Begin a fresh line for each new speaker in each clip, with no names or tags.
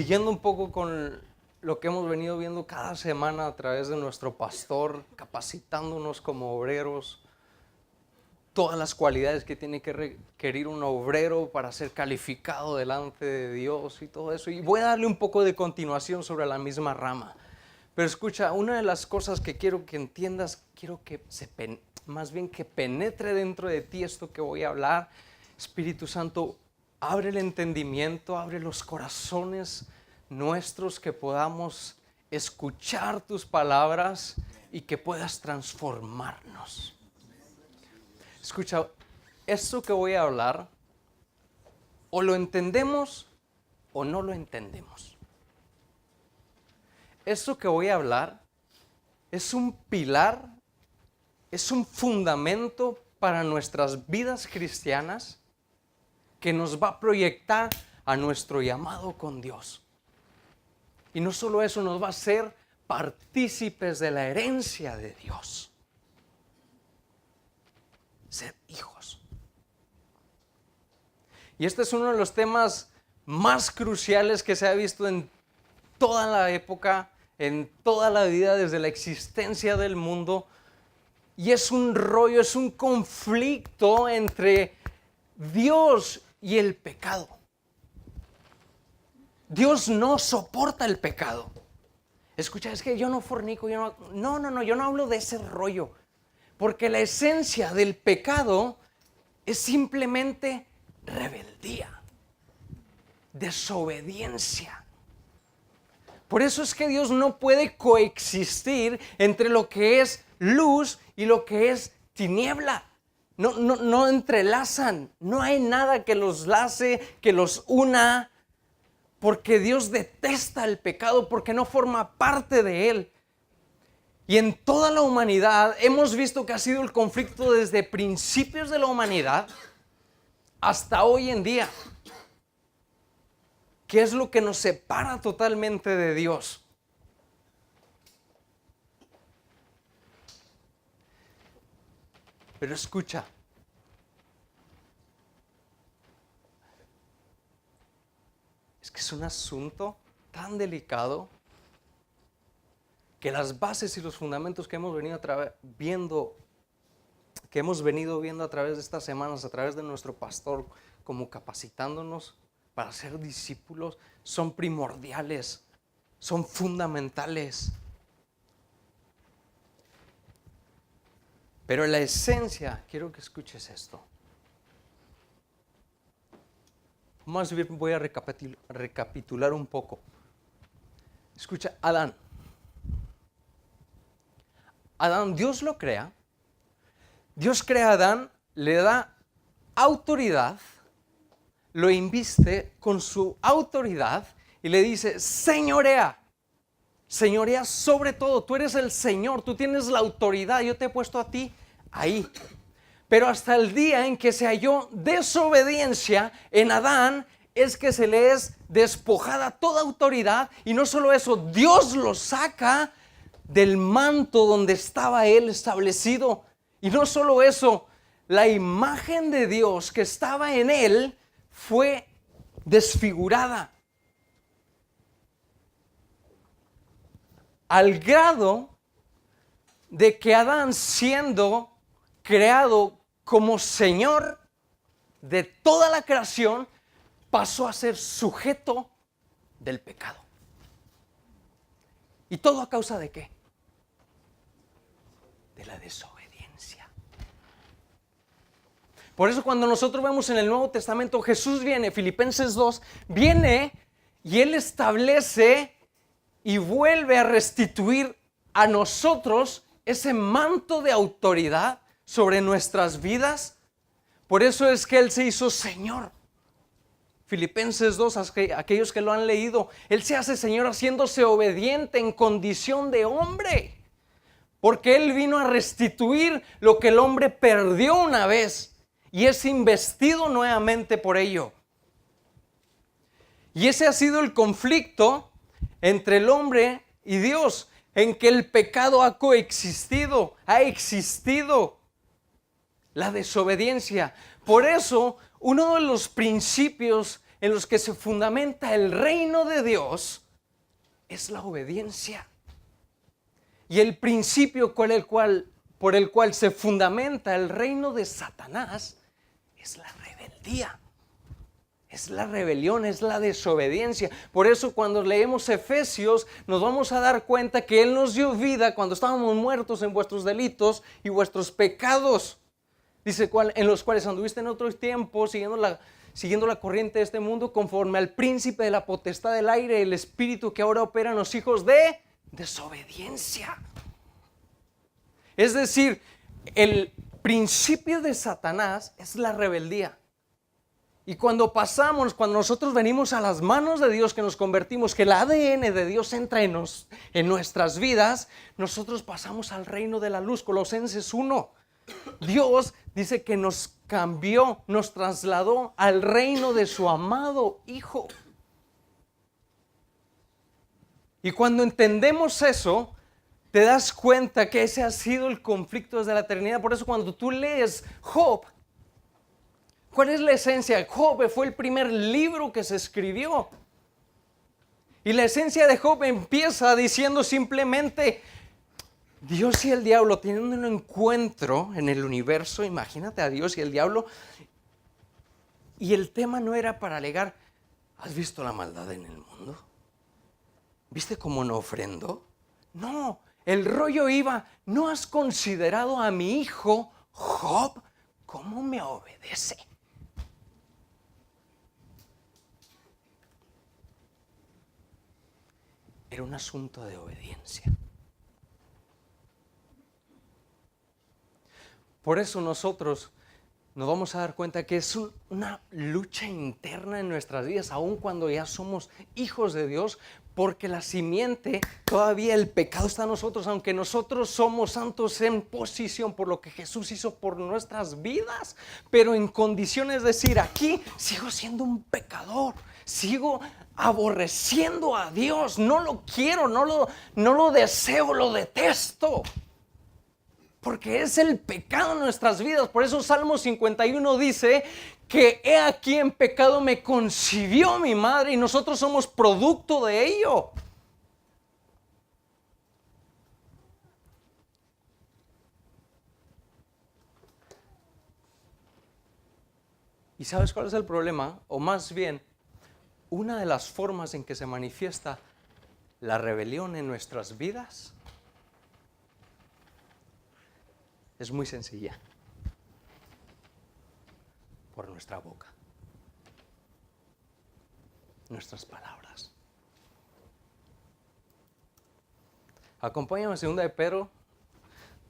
siguiendo un poco con lo que hemos venido viendo cada semana a través de nuestro pastor, capacitándonos como obreros, todas las cualidades que tiene que requerir un obrero para ser calificado delante de Dios y todo eso. Y voy a darle un poco de continuación sobre la misma rama. Pero escucha, una de las cosas que quiero que entiendas, quiero que más bien que penetre dentro de ti esto que voy a hablar. Espíritu Santo, abre el entendimiento, abre los corazones nuestros, que podamos escuchar tus palabras y que puedas transformarnos. Escucha, esto que voy a hablar, o lo entendemos o no lo entendemos. Esto que voy a hablar es un pilar, es un fundamento para nuestras vidas cristianas que nos va a proyectar a nuestro llamado con Dios. Y no solo eso, nos va a hacer partícipes de la herencia de Dios. Ser hijos. Y este es uno de los temas más cruciales que se ha visto en toda la época, en toda la vida, desde la existencia del mundo. Y es un rollo, es un conflicto entre Dios y el pecado. Dios no soporta el pecado. Escucha, es que yo no fornico, yo no hablo de ese rollo. Porque la esencia del pecado es simplemente rebeldía, desobediencia. Por eso es que Dios no puede coexistir entre lo que es luz y lo que es tiniebla. No entrelazan, no hay nada que los lace, que los una, porque Dios detesta el pecado, porque no forma parte de él. Y en toda la humanidad hemos visto que ha sido el conflicto desde principios de la humanidad hasta hoy en día. ¿Qué es lo que nos separa totalmente de Dios? Pero escucha, es que es un asunto tan delicado que las bases y los fundamentos que hemos venido viendo a través de estas semanas, a través de nuestro pastor, como capacitándonos para ser discípulos, son primordiales, son fundamentales. Pero la esencia, quiero que escuches esto. Más bien voy a recapitular un poco. Escucha, Adán, Dios lo crea. Dios crea a Adán, le da autoridad, lo inviste con su autoridad y le dice, señorea sobre todo, tú eres el Señor, tú tienes la autoridad, yo te he puesto a ti ahí. Pero hasta el día en que se halló desobediencia en Adán, es que se le es despojada toda autoridad, y no solo eso, Dios lo saca del manto donde estaba él establecido. Y no solo eso, la imagen de Dios que estaba en él fue desfigurada. Al grado de que Adán, siendo creado como Señor de toda la creación, pasó a ser sujeto del pecado. ¿Y todo a causa de qué? De la desobediencia. Por eso cuando nosotros vemos en el Nuevo Testamento, Jesús viene, Filipenses 2, viene y Él establece y vuelve a restituir a nosotros ese manto de autoridad sobre nuestras vidas. Por eso es que Él se hizo Señor. Filipenses 2, aquellos que lo han leído, Él se hace Señor haciéndose obediente en condición de hombre. Porque Él vino a restituir lo que el hombre perdió una vez y es investido nuevamente por ello. Y ese ha sido el conflicto entre el hombre y Dios, en que el pecado ha coexistido, ha existido la desobediencia. Por eso, uno de los principios en los que se fundamenta el reino de Dios es la obediencia. Y el principio por el cual se fundamenta el reino de Satanás es la rebeldía. Es la rebelión, es la desobediencia. Por eso cuando leemos Efesios nos vamos a dar cuenta que Él nos dio vida cuando estábamos muertos en vuestros delitos y vuestros pecados. Dice, en los cuales anduviste en otros tiempos siguiendo la corriente de este mundo conforme al príncipe de la potestad del aire, el espíritu que ahora opera en los hijos de desobediencia. Es decir, el principio de Satanás es la rebeldía. Y cuando nosotros venimos a las manos de Dios, que nos convertimos, que el ADN de Dios entra en nuestras vidas, nosotros pasamos al reino de la luz. Colosenses 1. Dios dice que nos cambió, nos trasladó al reino de su amado Hijo. Y cuando entendemos eso, te das cuenta que ese ha sido el conflicto desde la eternidad. Por eso cuando tú lees Job, ¿cuál es la esencia? Job fue el primer libro que se escribió. Y la esencia de Job empieza diciendo simplemente, Dios y el diablo tienen un encuentro en el universo. Imagínate a Dios y el diablo. Y el tema no era para alegar, ¿has visto la maldad en el mundo? ¿Viste cómo no ofrendó? No, el rollo iba, ¿no has considerado a mi hijo Job cómo me obedece? Era un asunto de obediencia. Por eso nosotros nos vamos a dar cuenta que es una lucha interna en nuestras vidas, aun cuando ya somos hijos de Dios, porque la simiente, todavía el pecado está en nosotros, aunque nosotros somos santos en posición por lo que Jesús hizo por nuestras vidas, pero en condiciones, es decir, aquí sigo siendo un pecador, sigo aborreciendo a Dios, no lo quiero, no lo deseo, lo detesto. Porque es el pecado en nuestras vidas. Por eso Salmo 51 dice que he aquí en pecado me concibió mi madre y nosotros somos producto de ello. ¿Y sabes cuál es el problema? O más bien, una de las formas en que se manifiesta la rebelión en nuestras vidas es muy sencilla. Por nuestra boca. Nuestras palabras. Acompáñame a 2 de Pedro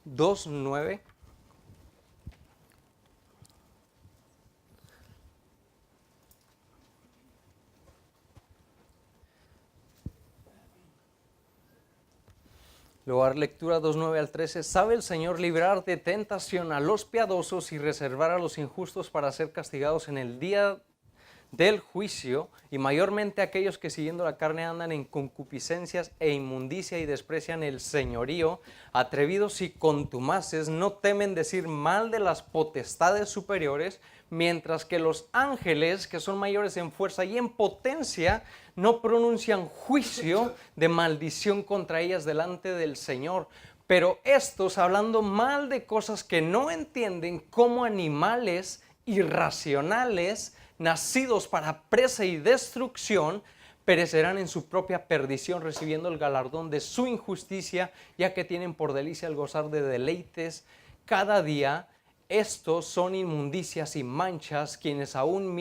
2:9. Le voy a dar lectura 2:9 al 13. ¿Sabe el Señor librar de tentación a los piadosos y reservar a los injustos para ser castigados en el día del juicio? Y mayormente aquellos que siguiendo la carne andan en concupiscencias e inmundicia y desprecian el señorío, atrevidos y contumaces, no temen decir mal de las potestades superiores, mientras que los ángeles, que son mayores en fuerza y en potencia, no pronuncian juicio de maldición contra ellas delante del Señor. Pero estos, hablando mal de cosas que no entienden, como animales irracionales, nacidos para presa y destrucción, perecerán en su propia perdición, recibiendo el galardón de su injusticia, ya que tienen por delicia el gozar de deleites cada día. Estos son inmundicias y manchas, quienes aún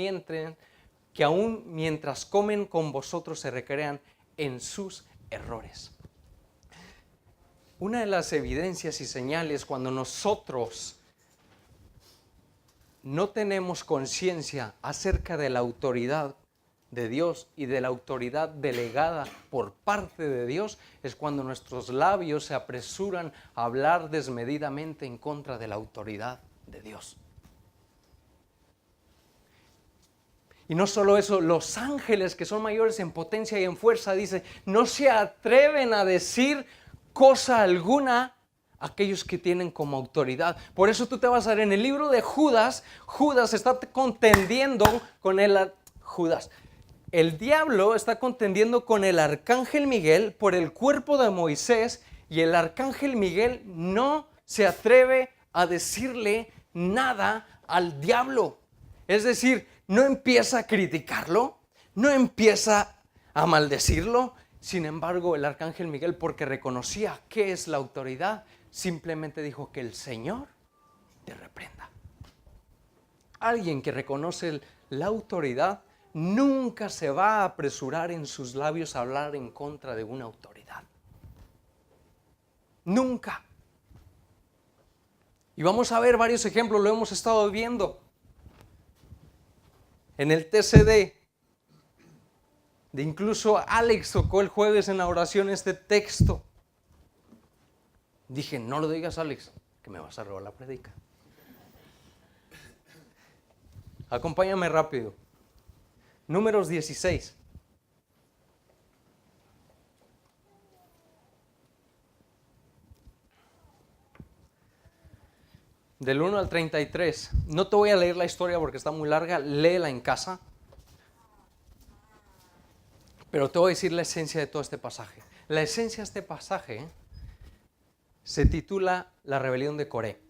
mientras comen con vosotros se recrean en sus errores. Una de las evidencias y señales cuando nosotros no tenemos conciencia acerca de la autoridad de Dios y de la autoridad delegada por parte de Dios es cuando nuestros labios se apresuran a hablar desmedidamente en contra de la autoridad de Dios. Y no solo eso, los ángeles que son mayores en potencia y en fuerza, dice, no se atreven a decir cosa alguna aquellos que tienen como autoridad. Por eso tú te vas a ver en el libro de Judas, Judas está contendiendo con Judas. El diablo está contendiendo con el arcángel Miguel por el cuerpo de Moisés y el arcángel Miguel no se atreve a decirle nada al diablo. Es decir, no empieza a criticarlo, no empieza a maldecirlo. Sin embargo, el arcángel Miguel, porque reconocía qué es la autoridad, simplemente dijo que el Señor te reprenda. Alguien que reconoce la autoridad nunca se va a apresurar en sus labios a hablar en contra de una autoridad. Nunca. Y vamos a ver varios ejemplos, lo hemos estado viendo. En el TCD, incluso Alex tocó el jueves en la oración este texto. Dije, no lo digas, Alex, que me vas a robar la predica. Acompáñame rápido. Números 16. Del 1 al 33. No te voy a leer la historia porque está muy larga, léela en casa. Pero te voy a decir la esencia de todo este pasaje. La esencia de este pasaje se titula La rebelión de Coré.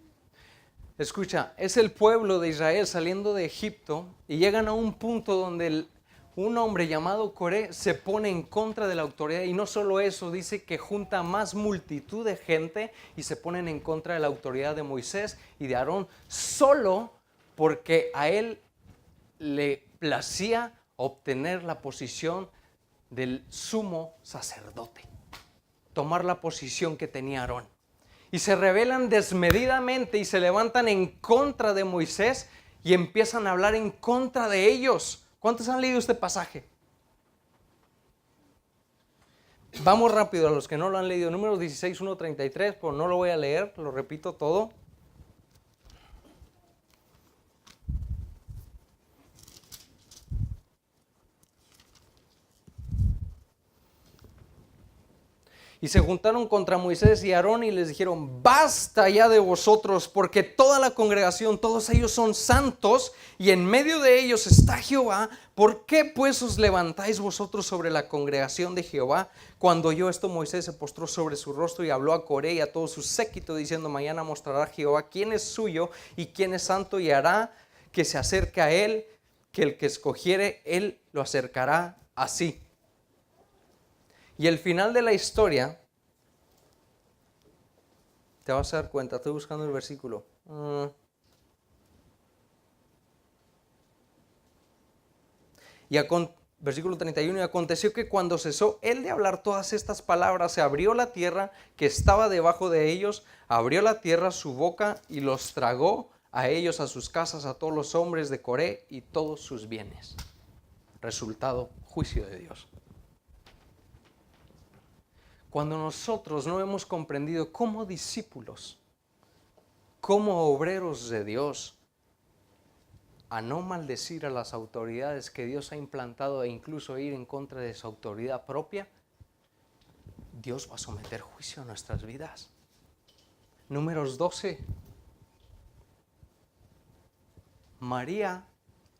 Escucha, es el pueblo de Israel saliendo de Egipto y llegan a un punto donde un hombre llamado Coré se pone en contra de la autoridad, y no solo eso, dice que junta más multitud de gente y se ponen en contra de la autoridad de Moisés y de Aarón, solo porque a él le placía obtener la posición del sumo sacerdote, tomar la posición que tenía Aarón. Y se rebelan desmedidamente y se levantan en contra de Moisés y empiezan a hablar en contra de ellos. ¿Cuántos han leído este pasaje? Vamos rápido a los que no lo han leído. Números 16, 1, 33, pero no lo voy a leer, lo repito todo. Y se juntaron contra Moisés y Aarón y les dijeron, basta ya de vosotros, porque toda la congregación, todos ellos son santos y en medio de ellos está Jehová. ¿Por qué pues os levantáis vosotros sobre la congregación de Jehová? Cuando oyó esto, Moisés se postró sobre su rostro y habló a Coré y a todo su séquito diciendo, mañana mostrará Jehová quién es suyo y quién es santo, y hará que se acerque a él, que el que escogiere, él lo acercará así. Y el final de la historia, te vas a dar cuenta, estoy buscando el versículo. Versículo 31, y aconteció que cuando cesó él de hablar todas estas palabras, se abrió la tierra que estaba debajo de ellos, abrió la tierra su boca y los tragó a ellos, a sus casas, a todos los hombres de Coré y todos sus bienes. Resultado, juicio de Dios. Cuando nosotros no hemos comprendido como discípulos, como obreros de Dios, a no maldecir a las autoridades que Dios ha implantado e incluso ir en contra de su autoridad propia, Dios va a someter juicio a nuestras vidas. Números 12. María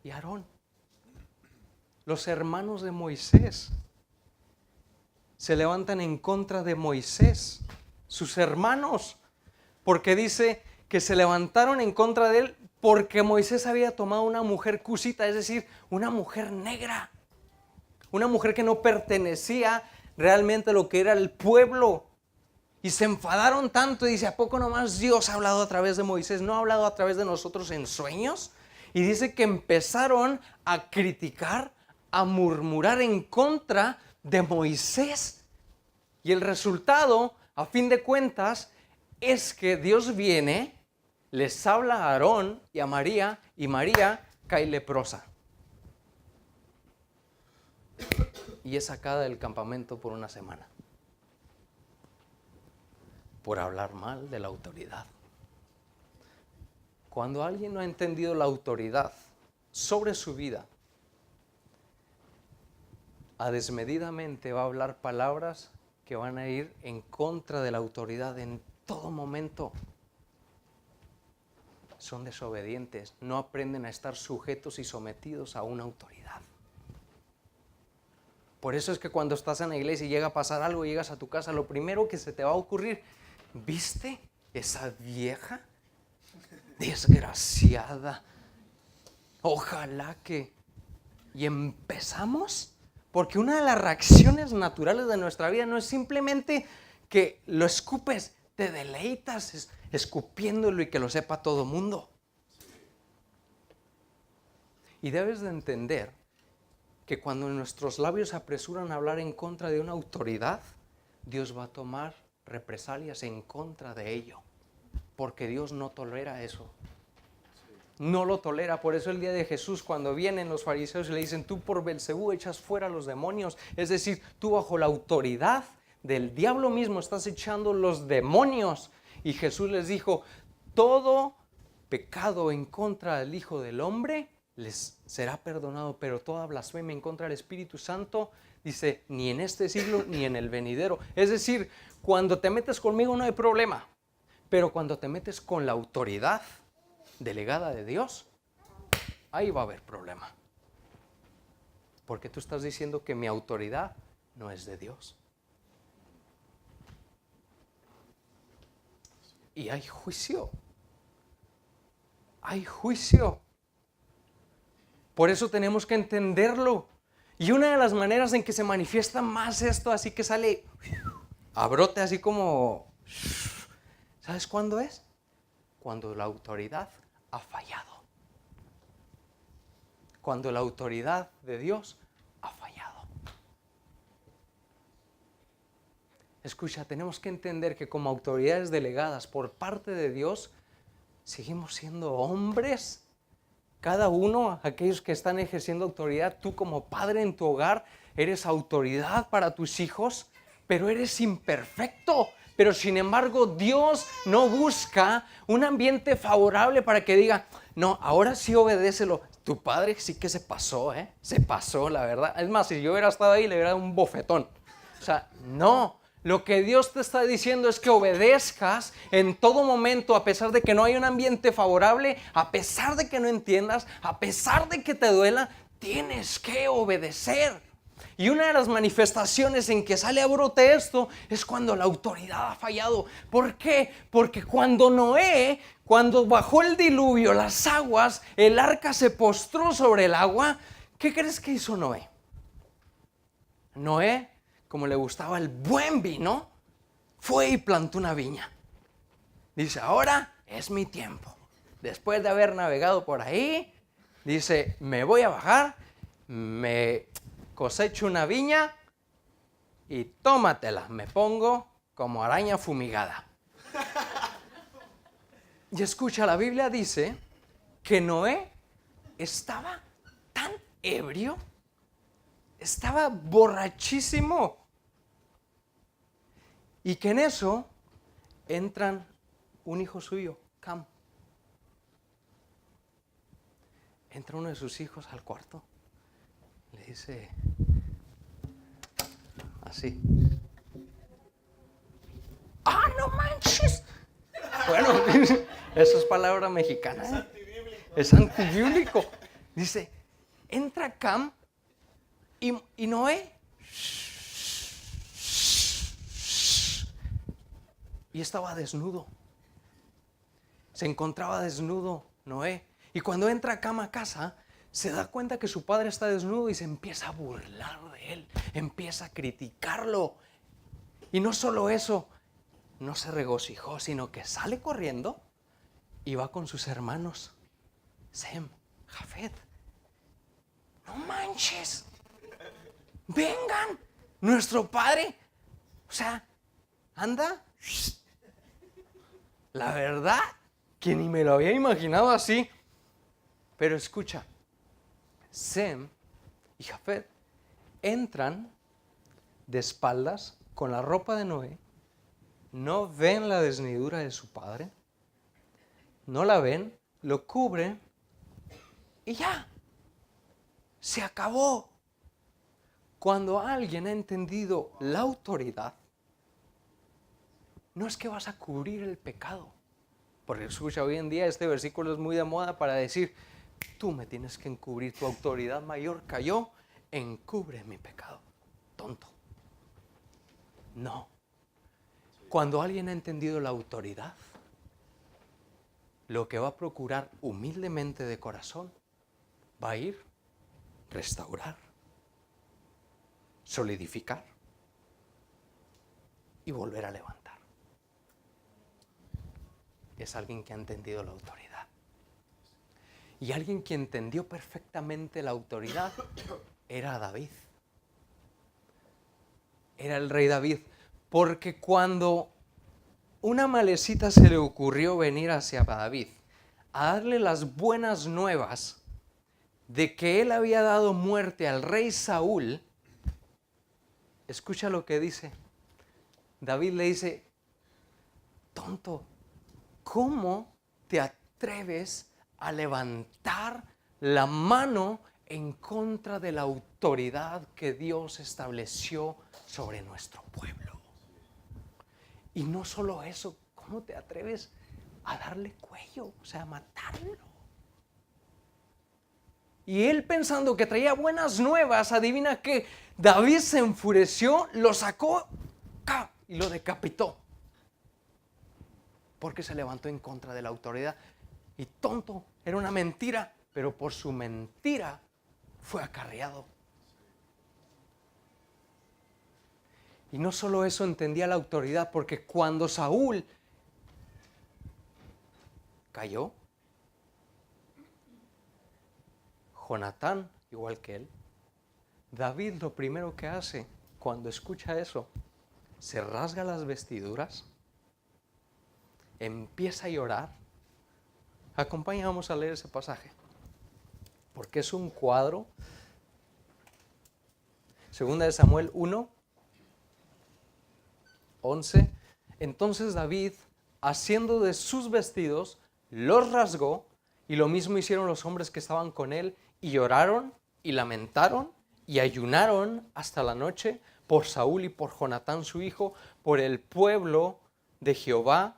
y Aarón, los hermanos de Moisés, se levantan en contra de Moisés, sus hermanos, porque dice que se levantaron en contra de él porque Moisés había tomado una mujer cusita, es decir, una mujer negra, una mujer que no pertenecía realmente a lo que era el pueblo. Y se enfadaron tanto y dice, ¿a poco nomás Dios ha hablado a través de Moisés? ¿No ha hablado a través de nosotros en sueños? Y dice que empezaron a criticar, a murmurar en contra de Moisés. Y el resultado, a fin de cuentas, es que Dios viene, les habla a Aarón y a María, y María cae leprosa. Y es sacada del campamento por una semana, por hablar mal de la autoridad. Cuando alguien no ha entendido la autoridad sobre su vida, a desmedidamente va a hablar palabras que van a ir en contra de la autoridad en todo momento. Son desobedientes, no aprenden a estar sujetos y sometidos a una autoridad. Por eso es que cuando estás en la iglesia y llega a pasar algo, llegas a tu casa, lo primero que se te va a ocurrir, ¿viste esa vieja desgraciada? Ojalá que... Y empezamos, porque una de las reacciones naturales de nuestra vida no es simplemente que lo escupes, te deleitas escupiéndolo y que lo sepa todo mundo. Y debes de entender que cuando nuestros labios se apresuran a hablar en contra de una autoridad, Dios va a tomar represalias en contra de ello, porque Dios no tolera eso. No lo tolera. Por eso el día de Jesús, cuando vienen los fariseos y le dicen, tú por Belcebú echas fuera a los demonios, es decir, tú bajo la autoridad del diablo mismo estás echando los demonios. Y Jesús les dijo, todo pecado en contra del Hijo del Hombre les será perdonado, pero toda blasfemia en contra del Espíritu Santo, dice, ni en este siglo ni en el venidero. Es decir, cuando te metes conmigo no hay problema, pero cuando te metes con la autoridad delegada de Dios, ahí va a haber problema. Porque tú estás diciendo que mi autoridad no es de Dios. Y hay juicio. Hay juicio. Por eso tenemos que entenderlo. Y una de las maneras en que se manifiesta más esto, así que sale a brote, así como, ¿sabes cuándo es? Cuando la autoridad ha fallado. Cuando la autoridad de Dios ha fallado. Escucha, tenemos que entender que como autoridades delegadas por parte de Dios, seguimos siendo hombres. Cada uno, aquellos que están ejerciendo autoridad, tú como padre en tu hogar, eres autoridad para tus hijos, pero eres imperfecto. Pero sin embargo, Dios no busca un ambiente favorable para que diga, no, ahora sí obedécelo. Tu padre sí que se pasó, se pasó, la verdad. Es más, si yo hubiera estado ahí, le hubiera dado un bofetón. O sea, no. Lo que Dios te está diciendo es que obedezcas en todo momento, a pesar de que no hay un ambiente favorable, a pesar de que no entiendas, a pesar de que te duela, tienes que obedecer. Y una de las manifestaciones en que sale a brote esto es cuando la autoridad ha fallado. ¿Por qué? Porque cuando bajó el diluvio, las aguas, el arca se postró sobre el agua, ¿qué crees que hizo Noé? Noé, como le gustaba el buen vino, fue y plantó una viña. Dice, ahora es mi tiempo. Después de haber navegado por ahí, dice, me voy a bajar, me cosecho una viña y tómatela, me pongo como araña fumigada. Y escucha, la Biblia dice que Noé estaba tan ebrio, estaba borrachísimo, y que en eso entran un hijo suyo, Cam. Entra uno de sus hijos al cuarto, le dice así, ¡ah, no manches! Bueno, eso es palabra mexicana, es antibíblico. Dice, entra Cam y Noé, y estaba desnudo. Se encontraba desnudo Noé. Y cuando entra Cam a casa, se da cuenta que su padre está desnudo y se empieza a burlar de él, empieza a criticarlo. Y no solo eso, no se regocijó, sino que sale corriendo y va con sus hermanos, Sem, Jafet. No manches, vengan, nuestro padre, o sea, anda. La verdad que ni me lo había imaginado así. Pero escucha, Sem y Jafet entran de espaldas con la ropa de Noé, no ven la desnudura de su padre, no la ven, lo cubren y ya, se acabó. Cuando alguien ha entendido la autoridad, no es que vas a cubrir el pecado. Porque escucha, hoy en día este versículo es muy de moda para decir, tú me tienes que encubrir, tu autoridad mayor cayó, encubre mi pecado. tonto. No. Cuando alguien ha entendido la autoridad, lo que va a procurar humildemente de corazón va a ir restaurar, solidificar y volver a levantar. Es alguien que ha entendido la autoridad. Y alguien que entendió perfectamente la autoridad era David. Era el rey David. Porque cuando una malecita se le ocurrió venir hacia David a darle las buenas nuevas de que él había dado muerte al rey Saúl, escucha lo que dice. David le dice, tonto, ¿cómo te atreves a levantar la mano en contra de la autoridad que Dios estableció sobre nuestro pueblo? Y no solo eso, ¿cómo te atreves a darle cuello? O sea, a matarlo. Y él, pensando que traía buenas nuevas, adivina qué, David se enfureció, lo sacó y lo decapitó. Porque se levantó en contra de la autoridad. Y tonto, era una mentira, pero por su mentira fue acarreado. Y no solo eso, entendía la autoridad, porque cuando Saúl cayó, Jonatán, igual que él, David lo primero que hace cuando escucha eso, se rasga las vestiduras, empieza a llorar. Acompáñanos a leer ese pasaje, porque es un cuadro. Segunda de Samuel 1, 11. Entonces David, haciendo de sus vestidos, los rasgó, y lo mismo hicieron los hombres que estaban con él, y lloraron y lamentaron y ayunaron hasta la noche por Saúl y por Jonatán su hijo, por el pueblo de Jehová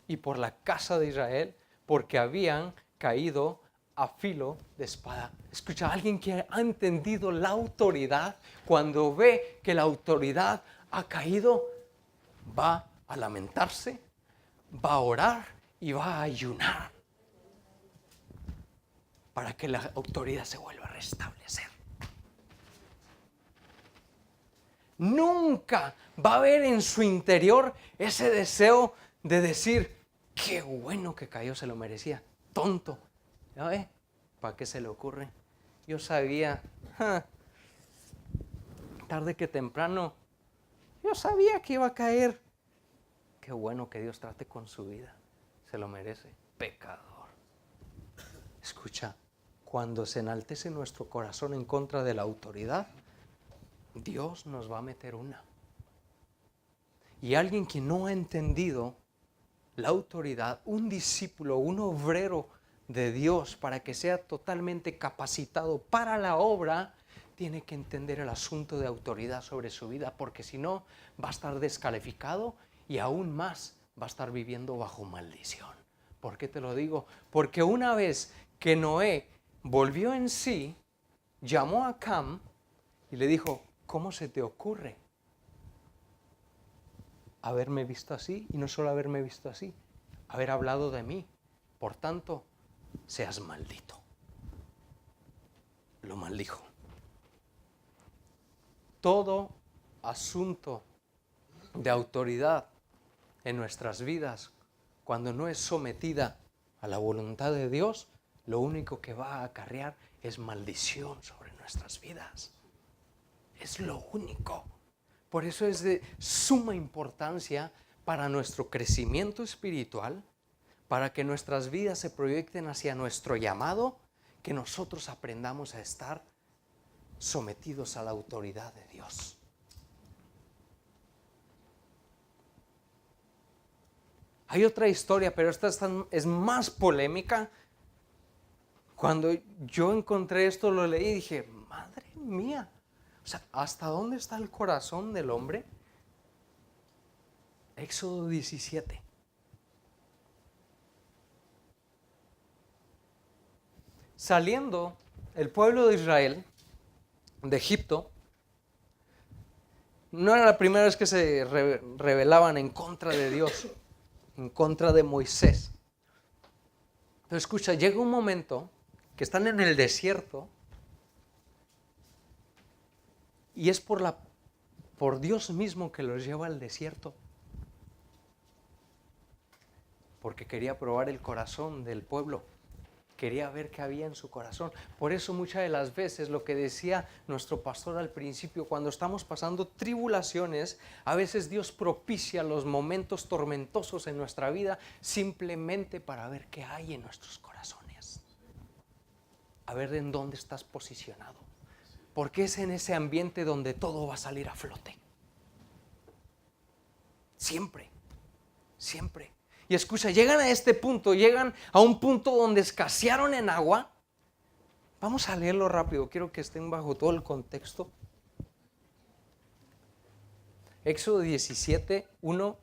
y por la casa de Israel, porque habían caído a filo de espada. Escucha, alguien que ha entendido la autoridad, cuando ve que la autoridad ha caído, va a lamentarse, va a orar y va a ayunar para que la autoridad se vuelva a restablecer. Nunca va a haber en su interior ese deseo de decir, qué bueno que cayó, se lo merecía. Tonto. ¿Ya ve? ¿Para qué se le ocurre? Yo sabía, tarde que temprano, yo sabía que iba a caer. Qué bueno que Dios trate con su vida. Se lo merece. Pecador. Escucha, cuando se enaltece nuestro corazón en contra de la autoridad, Dios nos va a meter una. Y alguien que no ha entendido la autoridad, un discípulo, un obrero de Dios, para que sea totalmente capacitado para la obra, tiene que entender el asunto de autoridad sobre su vida, porque si no, va a estar descalificado y aún más va a estar viviendo bajo maldición. ¿Por qué te lo digo? Porque una vez que Noé volvió en sí, llamó a Cam y le dijo, ¿cómo se te ocurre haberme visto así? Y no solo haberme visto así, haber hablado de mí. Por tanto, seas maldito. Lo maldijo. Todo asunto de autoridad en nuestras vidas, cuando no es sometida a la voluntad de Dios, lo único que va a acarrear es maldición sobre nuestras vidas. Es lo único. Por eso es de suma importancia para nuestro crecimiento espiritual, para que nuestras vidas se proyecten hacia nuestro llamado, que nosotros aprendamos a estar sometidos a la autoridad de Dios. Hay otra historia, pero esta es más polémica. Cuando yo encontré esto, lo leí y dije, madre mía, o sea, ¿hasta dónde está el corazón del hombre? Éxodo 17. Saliendo el pueblo de Israel de Egipto, no era la primera vez que se rebelaban en contra de Dios, en contra de Moisés. Pero escucha, llega un momento que están en el desierto y es por Dios mismo que los lleva al desierto. Porque quería probar el corazón del pueblo. Quería ver qué había en su corazón. Por eso muchas de las veces lo que decía nuestro pastor al principio, cuando estamos pasando tribulaciones, a veces Dios propicia los momentos tormentosos en nuestra vida simplemente para ver qué hay en nuestros corazones. A ver en dónde estás posicionado. Porque es en ese ambiente donde todo va a salir a flote. Siempre, siempre. Y escucha, llegan a este punto, llegan a un punto donde escasearon en agua. Vamos a leerlo rápido, quiero que estén bajo todo el contexto. Éxodo 17, 1.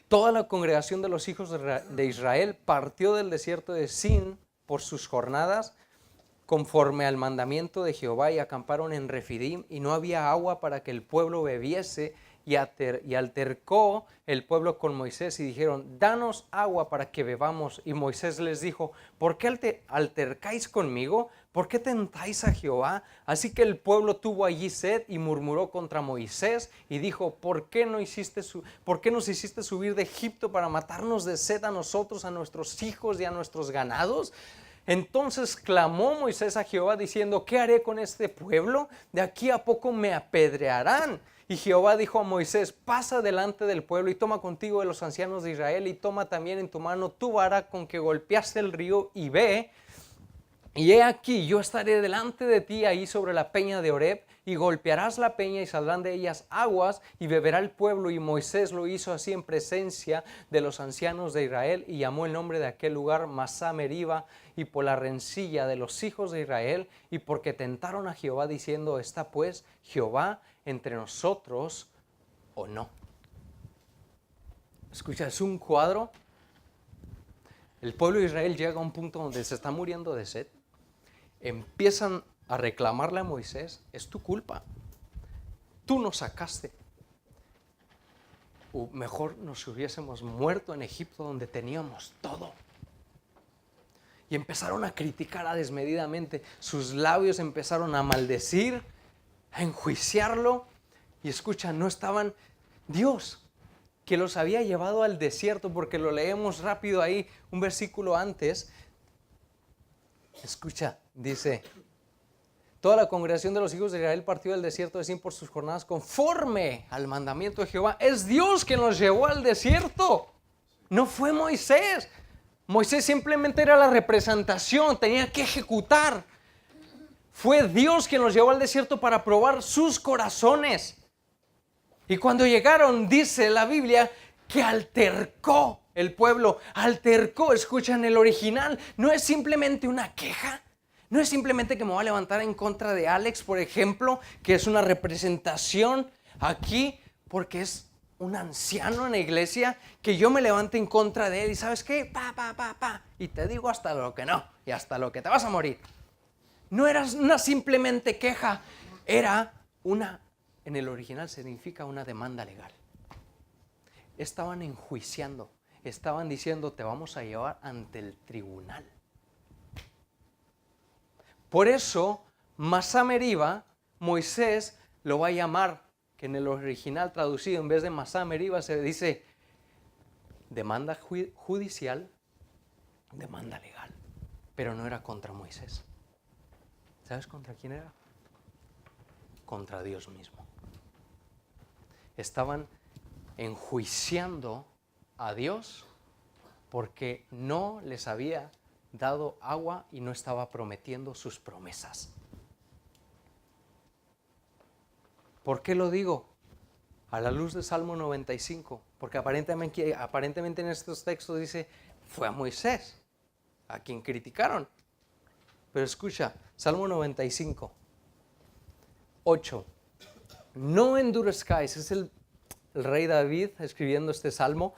Toda la congregación de los hijos de Israel partió del desierto de Sin por sus jornadas, conforme al mandamiento de Jehová, y acamparon en Refidim, y no había agua para que el pueblo bebiese. Y altercó el pueblo con Moisés y dijeron, danos agua para que bebamos. Y Moisés les dijo, ¿por qué altercáis conmigo? ¿Por qué tentáis a Jehová? Así que el pueblo tuvo allí sed y murmuró contra Moisés y dijo, ¿por qué nos hiciste subir de Egipto para matarnos de sed a nosotros, a nuestros hijos y a nuestros ganados? Entonces clamó Moisés a Jehová diciendo, ¿qué haré con este pueblo? De aquí a poco me apedrearán. Y Jehová dijo a Moisés, pasa delante del pueblo y toma contigo de los ancianos de Israel y toma también en tu mano tu vara con que golpeaste el río y ve. Y he aquí, yo estaré delante de ti ahí sobre la peña de Horeb, y golpearás la peña y saldrán de ellas aguas y beberá el pueblo. Y Moisés lo hizo así en presencia de los ancianos de Israel y llamó el nombre de aquel lugar Masá Meriba, y por la rencilla de los hijos de Israel y porque tentaron a Jehová diciendo, ¿está pues Jehová entre nosotros o no? Escucha, es un cuadro. El pueblo de Israel llega a un punto donde se está muriendo de sed. Empiezan a reclamarle a Moisés, es tu culpa. Tú nos sacaste. O mejor nos hubiésemos muerto en Egipto donde teníamos todo. Y empezaron a criticar desmedidamente. Sus labios empezaron a maldecir, a enjuiciarlo. Y escucha, no estaban Dios, que los había llevado al desierto, porque lo leemos rápido ahí, un versículo antes. Escucha, dice, toda la congregación de los hijos de Israel partió del desierto de Sin por sus jornadas conforme al mandamiento de Jehová. Es Dios quien los llevó al desierto, no fue Moisés. Moisés simplemente era la representación, tenía que ejecutar. Fue Dios quien los llevó al desierto para probar sus corazones. Y cuando llegaron, dice la Biblia, que altercó el pueblo. Altercó, escuchan el original, no es simplemente una queja. No es simplemente que me voy a levantar en contra de Alex, por ejemplo, que es una representación aquí, porque es un anciano en la iglesia, que yo me levante en contra de él y ¿sabes qué? Y te digo hasta lo que no, y hasta lo que te vas a morir. No era una simplemente queja, era una, en el original significa una demanda legal. Estaban enjuiciando, estaban diciendo, te vamos a llevar ante el tribunal. Por eso, Masá Meriba, Moisés lo va a llamar, que en el original traducido, en vez de Masá Meriba, se dice demanda judicial, demanda legal. Pero no era contra Moisés. ¿Sabes contra quién era? Contra Dios mismo. Estaban enjuiciando a Dios porque no les había dado agua y no estaba prometiendo sus promesas. ¿Por qué lo digo? A la luz de Salmo 95, porque aparentemente en estos textos dice, fue a Moisés, a quien criticaron. Pero escucha, Salmo 95, 8. No endurezcáis, es el rey David escribiendo este salmo.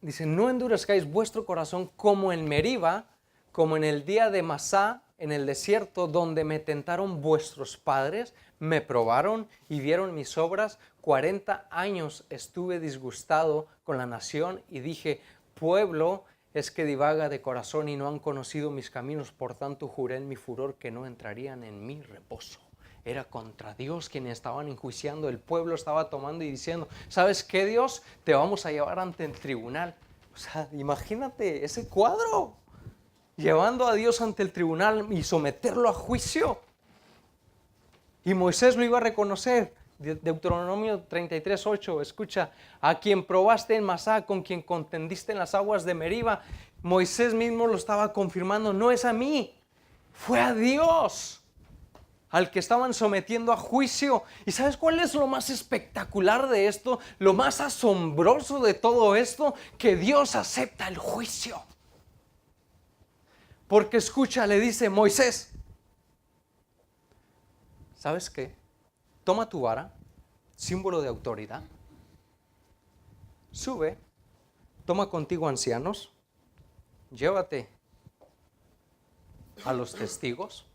Dice, no endurezcáis vuestro corazón como en Meriba, como en el día de Masá, en el desierto, donde me tentaron vuestros padres, me probaron y vieron mis obras. 40 años estuve disgustado con la nación y dije, pueblo es que divaga de corazón y no han conocido mis caminos, por tanto juré en mi furor que no entrarían en mi reposo. Era contra Dios quienes estaban enjuiciando. El pueblo estaba tomando y diciendo, ¿sabes qué, Dios? Te vamos a llevar ante el tribunal. O sea, imagínate ese cuadro, llevando a Dios ante el tribunal y someterlo a juicio. Y Moisés lo iba a reconocer. Deuteronomio 33:8, escucha, a quien probaste en Masá, con quien contendiste en las aguas de Meriba. Moisés mismo lo estaba confirmando, no es a mí, fue a Dios al que estaban sometiendo a juicio. ¿Y sabes cuál es lo más espectacular de esto? Lo más asombroso de todo esto, que Dios acepta el juicio. Porque escucha, le dice Moisés, ¿sabes qué? Toma tu vara, símbolo de autoridad, sube, toma contigo ancianos, llévate a los testigos,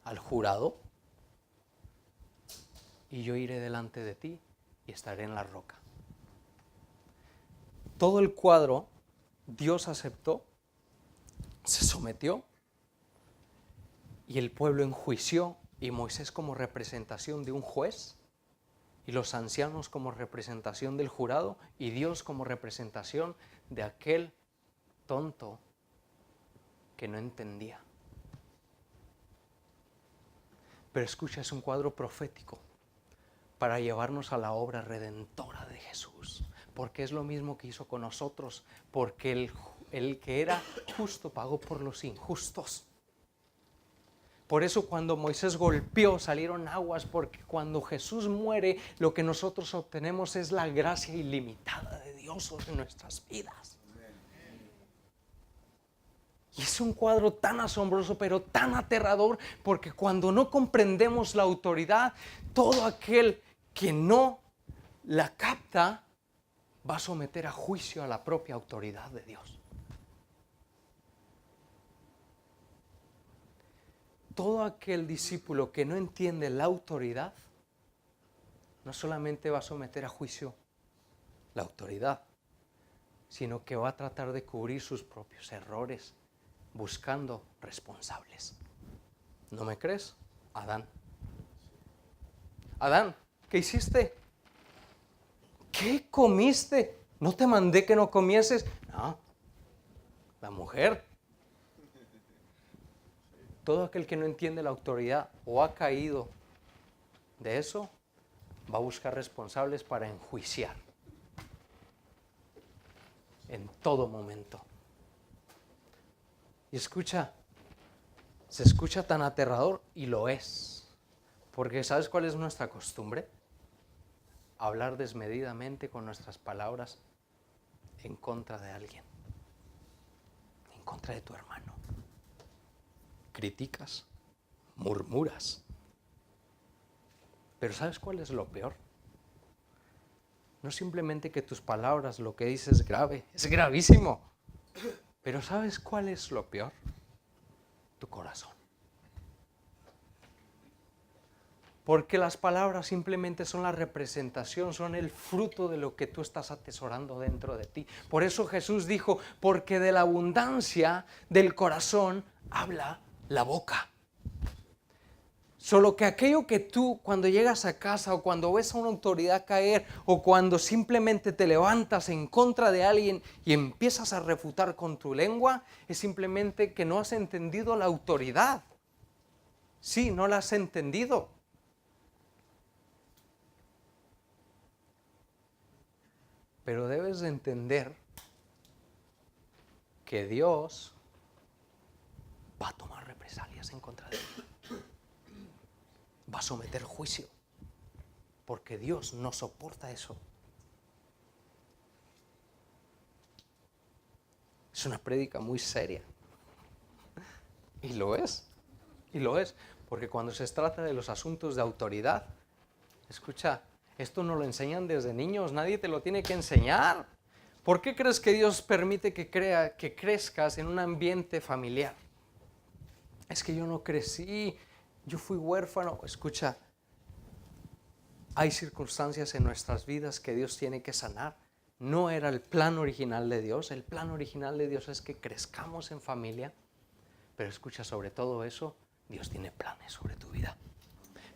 al jurado, y yo iré delante de ti y estaré en la roca. Todo el cuadro Dios aceptó, se sometió, y el pueblo enjuició, y Moisés como representación de un juez, y los ancianos como representación del jurado, y Dios como representación de aquel tonto que no entendía. Pero escucha, es un cuadro profético para llevarnos a la obra redentora de Jesús, porque es lo mismo que hizo con nosotros, porque el que era justo pagó por los injustos. Por eso cuando Moisés golpeó salieron aguas, porque cuando Jesús muere lo que nosotros obtenemos es la gracia ilimitada de Dios sobre nuestras vidas. Y es un cuadro tan asombroso pero tan aterrador, porque cuando no comprendemos la autoridad, todo aquel que no la capta va a someter a juicio a la propia autoridad de Dios. Todo aquel discípulo que no entiende la autoridad, no solamente va a someter a juicio la autoridad, sino que va a tratar de cubrir sus propios errores, buscando responsables. ¿No me crees? Adán. Adán, ¿qué hiciste? ¿Qué comiste? ¿No te mandé que no comieses? No, la mujer. Todo aquel que no entiende la autoridad o ha caído de eso, va a buscar responsables para enjuiciar en todo momento. Y escucha, se escucha tan aterrador, y lo es, porque ¿sabes cuál es nuestra costumbre? Hablar desmedidamente con nuestras palabras en contra de alguien, en contra de tu hermano. Criticas, murmuras. Pero ¿sabes cuál es lo peor? No simplemente que tus palabras, lo que dices es grave, es gravísimo. Pero ¿sabes cuál es lo peor? Tu corazón. Porque las palabras simplemente son la representación, son el fruto de lo que tú estás atesorando dentro de ti. Por eso Jesús dijo, porque de la abundancia del corazón habla la boca. Solo que aquello que tú cuando llegas a casa o cuando ves a una autoridad caer o cuando simplemente te levantas en contra de alguien y empiezas a refutar con tu lengua, es simplemente que no has entendido la autoridad. Sí, no la has entendido. Pero debes de entender que Dios va a tomar represalias en contra de ti. Va a someter juicio, porque Dios no soporta eso. Es una prédica muy seria. Y lo es, porque cuando se trata de los asuntos de autoridad, escucha, esto no lo enseñan desde niños, nadie te lo tiene que enseñar. ¿Por qué crees que Dios permite que crezcas en un ambiente familiar? Es que yo no crecí Yo fui huérfano. Escucha, hay circunstancias en nuestras vidas que Dios tiene que sanar. No era el plan original de Dios. El plan original de Dios es que crezcamos en familia. Pero escucha, sobre todo eso, Dios tiene planes sobre tu vida.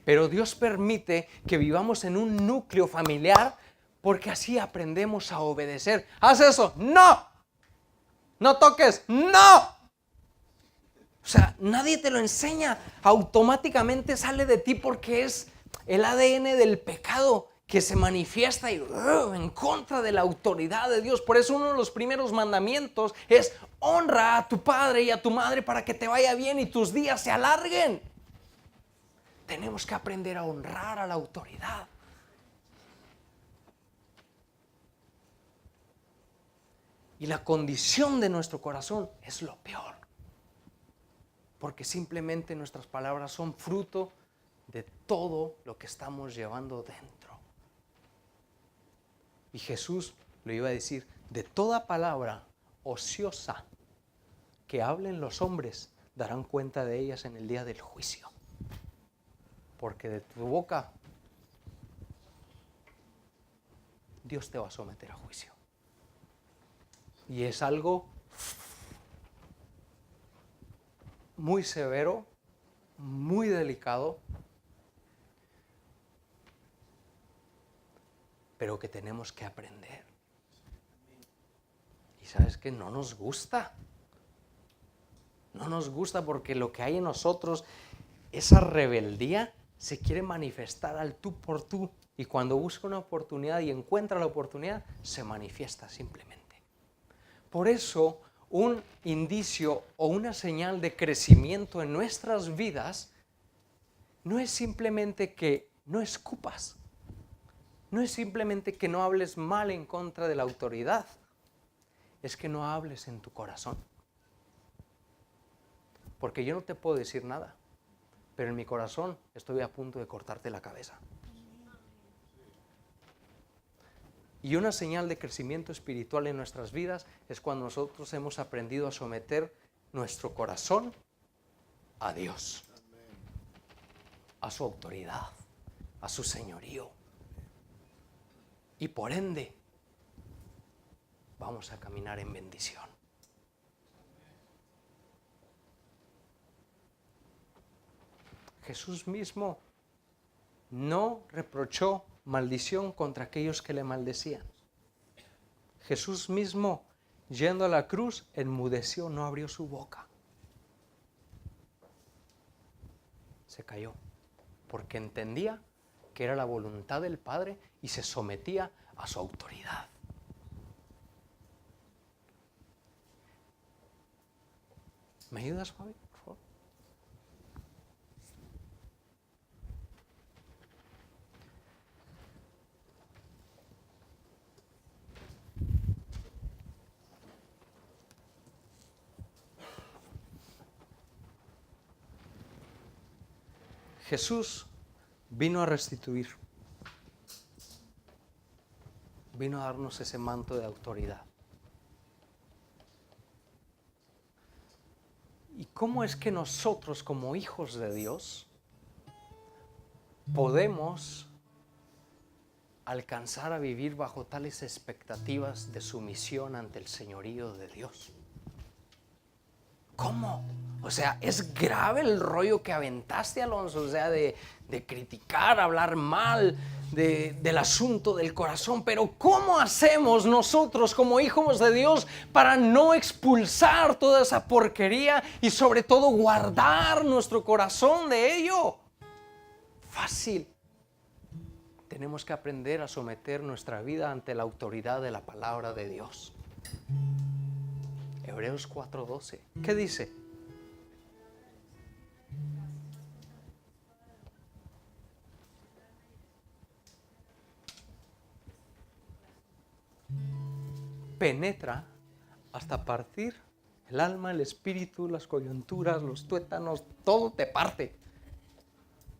Pero Dios permite que vivamos en un núcleo familiar porque así aprendemos a obedecer. ¡Haz eso! ¡No! ¡No toques! ¡No! O sea, nadie te lo enseña. Automáticamente sale de ti porque es el ADN del pecado que se manifiesta y en contra de la autoridad de Dios. Por eso uno de los primeros mandamientos es honra a tu padre y a tu madre para que te vaya bien y tus días se alarguen. Tenemos que aprender a honrar a la autoridad. Y la condición de nuestro corazón es lo peor. Porque simplemente nuestras palabras son fruto de todo lo que estamos llevando dentro. Y Jesús lo iba a decir, de toda palabra ociosa que hablen los hombres, darán cuenta de ellas en el día del juicio. Porque de tu boca Dios te va a someter a juicio. Y es algo muy severo, muy delicado, pero que tenemos que aprender. Y sabes que no nos gusta. No nos gusta porque lo que hay en nosotros, esa rebeldía, se quiere manifestar al tú por tú. Y cuando busca una oportunidad y encuentra la oportunidad, se manifiesta simplemente. Por eso, un indicio o una señal de crecimiento en nuestras vidas no es simplemente que no escupas, no es simplemente que no hables mal en contra de la autoridad, es que no hables en tu corazón. Porque yo no te puedo decir nada, pero en mi corazón estoy a punto de cortarte la cabeza. Y una señal de crecimiento espiritual en nuestras vidas es cuando nosotros hemos aprendido a someter nuestro corazón a Dios, a su autoridad, a su señorío. Y por ende, vamos a caminar en bendición. Jesús mismo no reprochó maldición contra aquellos que le maldecían. Jesús mismo, yendo a la cruz, enmudeció, no abrió su boca. Se cayó, porque entendía que era la voluntad del Padre y se sometía a su autoridad. ¿Me ayudas, Fabi, por favor? Jesús vino a restituir, vino a darnos ese manto de autoridad. ¿Y cómo es que nosotros como hijos de Dios podemos alcanzar a vivir bajo tales expectativas de sumisión ante el señorío de Dios? ¿Cómo? O sea, es grave el rollo que aventaste, Alonso, o sea, de criticar, hablar mal del asunto del corazón, pero ¿cómo hacemos nosotros como hijos de Dios para no expulsar toda esa porquería y sobre todo guardar nuestro corazón de ello? Fácil. Tenemos que aprender a someter nuestra vida ante la autoridad de la palabra de Dios. Hebreos 4:12. ¿Qué dice? Penetra hasta partir el alma, el espíritu, las coyunturas, los tuétanos, todo te parte.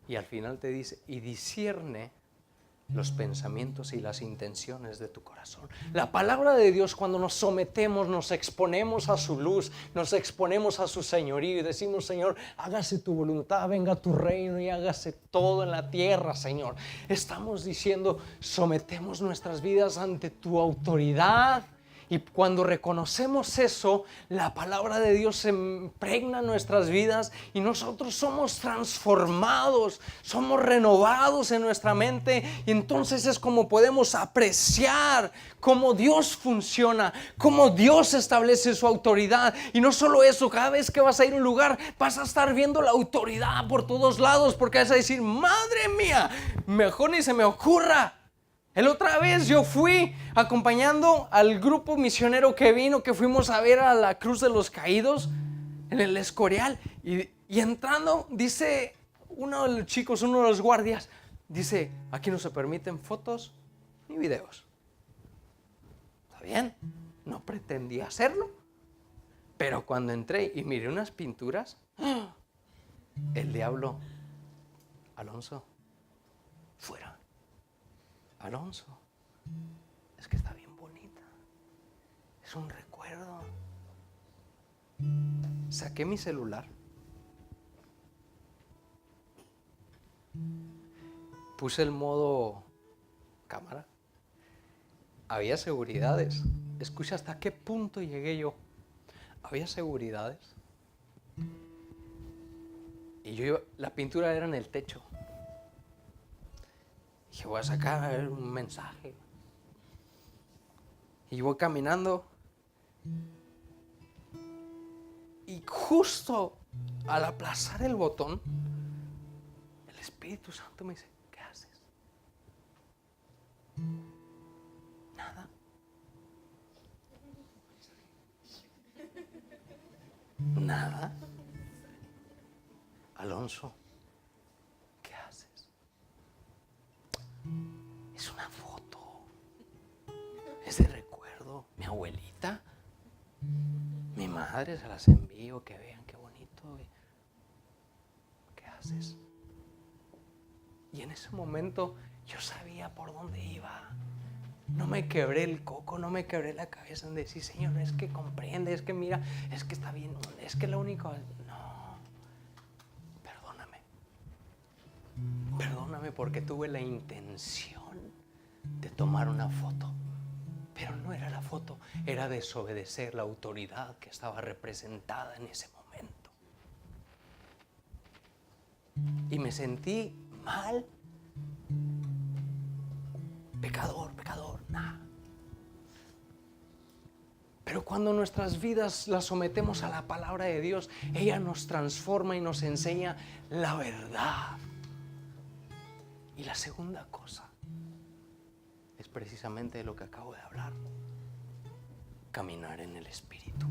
Y al final te dice, y discierne los pensamientos y las intenciones de tu corazón. La palabra de Dios, cuando nos sometemos, nos exponemos a su luz, nos exponemos a su señorío y decimos: Señor, hágase tu voluntad, venga tu reino y hágase todo en la tierra, Señor. Estamos diciendo: sometemos nuestras vidas ante tu autoridad. Y cuando reconocemos eso, la palabra de Dios se impregna en nuestras vidas y nosotros somos transformados, somos renovados en nuestra mente, y entonces es como podemos apreciar cómo Dios funciona, cómo Dios establece su autoridad. Y no solo eso, cada vez que vas a ir a un lugar vas a estar viendo la autoridad por todos lados, porque vas a decir: madre mía, mejor ni se me ocurra. La otra vez yo fui acompañando al grupo misionero que vino, que fuimos a ver a la Cruz de los Caídos en el Escorial, y entrando dice uno de los chicos, uno de los guardias, dice: aquí no se permiten fotos ni videos. ¿Está bien? No pretendía hacerlo, pero cuando entré y miré unas pinturas, el diablo: Alonso, fuera. Alonso, es que está bien bonita, es un recuerdo. Saqué mi celular, puse el modo cámara, había seguridades. Escucha hasta qué punto llegué yo. Había seguridades y la pintura era en el techo. Dije: voy a sacar un mensaje. Y voy caminando. Y justo al aplazar el botón, el Espíritu Santo me dice: ¿qué haces? Nada. Nada. Alonso, ¿qué haces? Es una foto, es de recuerdo. Mi abuelita, mi madre, se las envío, que vean qué bonito. ¿Qué haces? Y en ese momento yo sabía por dónde iba. No me quebré el coco, no me quebré la cabeza en decir: Señor, es que comprende, es que mira, es que está bien, es que lo único... No, perdóname porque tuve la intención de tomar una foto, pero no era la foto, era desobedecer la autoridad que estaba representada en ese momento. Y me sentí mal. Pecador, nada. Pero cuando nuestras vidas las sometemos a la palabra de Dios, ella nos transforma y nos enseña la verdad. Y la segunda cosa es precisamente de lo que acabo de hablar: caminar en el Espíritu.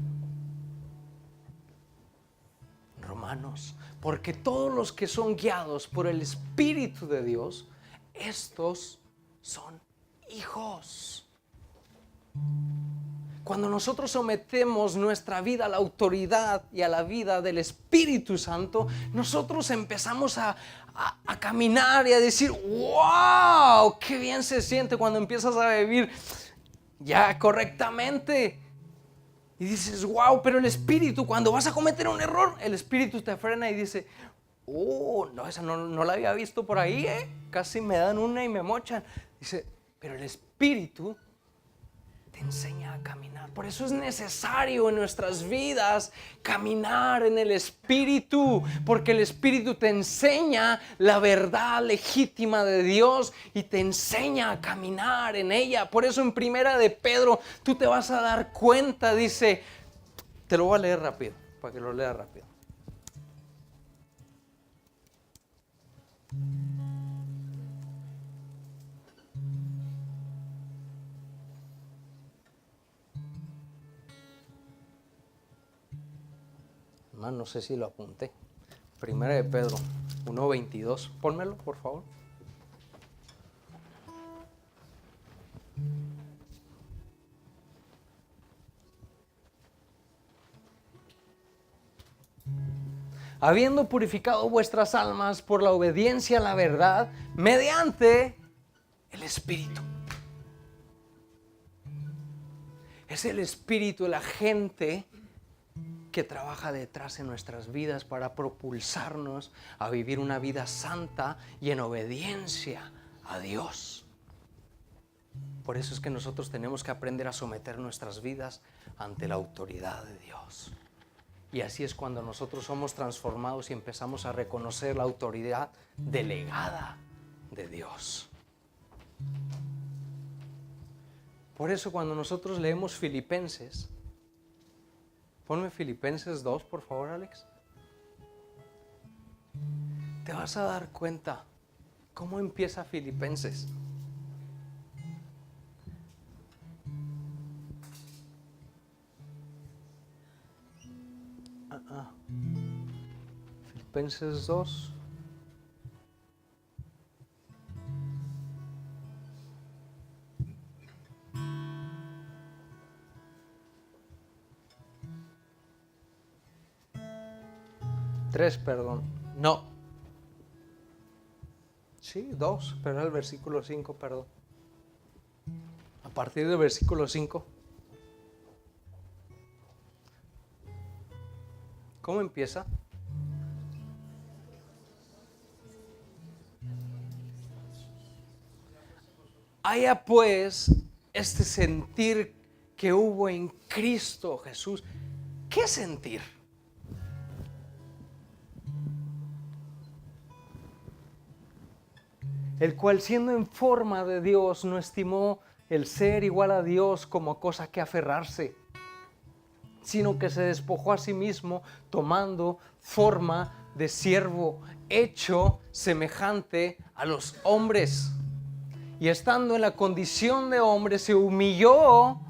Romanos: porque todos los que son guiados por el Espíritu de Dios, estos son hijos. Cuando nosotros sometemos nuestra vida a la autoridad y a la vida del Espíritu Santo, nosotros empezamos a caminar y a decir: ¡wow! ¡Qué bien se siente cuando empiezas a vivir ya correctamente! Y dices: ¡wow! Pero el Espíritu, cuando vas a cometer un error, el Espíritu te frena y dice: ¡oh! No, esa no la había visto por ahí, ¿eh? Casi me dan una y me mochan. Dice: pero el Espíritu te enseña a caminar. Por eso es necesario en nuestras vidas caminar en el Espíritu, porque el Espíritu te enseña la verdad legítima de Dios y te enseña a caminar en ella. Por eso en Primera de Pedro tú te vas a dar cuenta, dice, te lo voy a leer rápido, para que lo lea rápido. No sé si lo apunté. Primera de Pedro 1:22. Pónmelo, por favor. Habiendo purificado vuestras almas por la obediencia a la verdad, mediante el Espíritu. Es el Espíritu, el agente que trabaja detrás en nuestras vidas para propulsarnos a vivir una vida santa y en obediencia a Dios. Por eso es que nosotros tenemos que aprender a someter nuestras vidas ante la autoridad de Dios. Y así es cuando nosotros somos transformados y empezamos a reconocer la autoridad delegada de Dios. Por eso cuando nosotros leemos Filipenses, ponme Filipenses 2, por favor, Alex. Te vas a dar cuenta cómo empieza Filipenses. Filipenses 2. Perdón. No. Sí, 2, pero era el versículo 5, perdón. A partir del versículo 5. ¿Cómo empieza? Haya pues este sentir que hubo en Cristo Jesús. ¿Qué sentir? El cual siendo en forma de Dios no estimó el ser igual a Dios como cosa que aferrarse, sino que se despojó a sí mismo tomando forma de siervo, hecho semejante a los hombres. Y estando en la condición de hombre, se humilló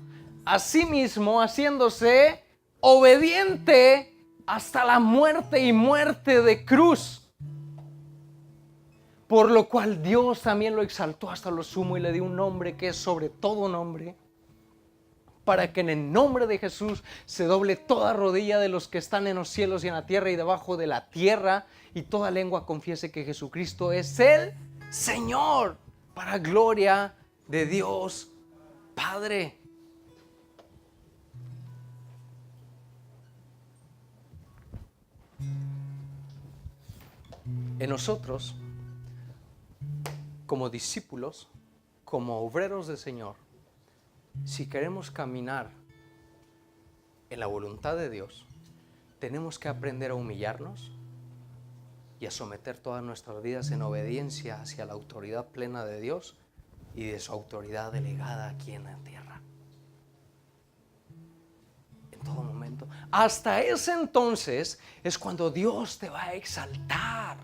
a sí mismo, haciéndose obediente hasta la muerte y muerte de cruz. Por lo cual Dios también lo exaltó hasta lo sumo y le dio un nombre que es sobre todo nombre, para que en el nombre de Jesús se doble toda rodilla de los que están en los cielos y en la tierra y debajo de la tierra, y toda lengua confiese que Jesucristo es el Señor, para gloria de Dios Padre. En nosotros, como discípulos, como obreros del Señor, si queremos caminar en la voluntad de Dios, tenemos que aprender a humillarnos y a someter todas nuestras vidas en obediencia hacia la autoridad plena de Dios y de su autoridad delegada aquí en la tierra. En todo momento. Hasta ese entonces es cuando Dios te va a exaltar.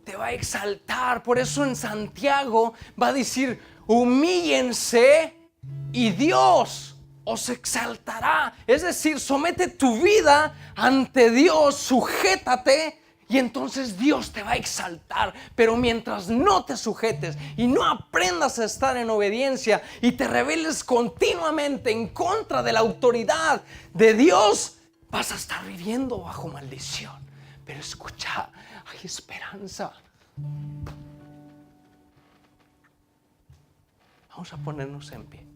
Te va a exaltar. Por eso en Santiago va a decir: humíllense y Dios os exaltará. Es decir, somete tu vida ante Dios, sujétate y entonces Dios te va a exaltar. Pero mientras no te sujetes y no aprendas a estar en obediencia y te rebeles continuamente en contra de la autoridad de Dios, vas a estar viviendo bajo maldición. Pero escucha, hay esperanza. Vamos a ponernos en pie.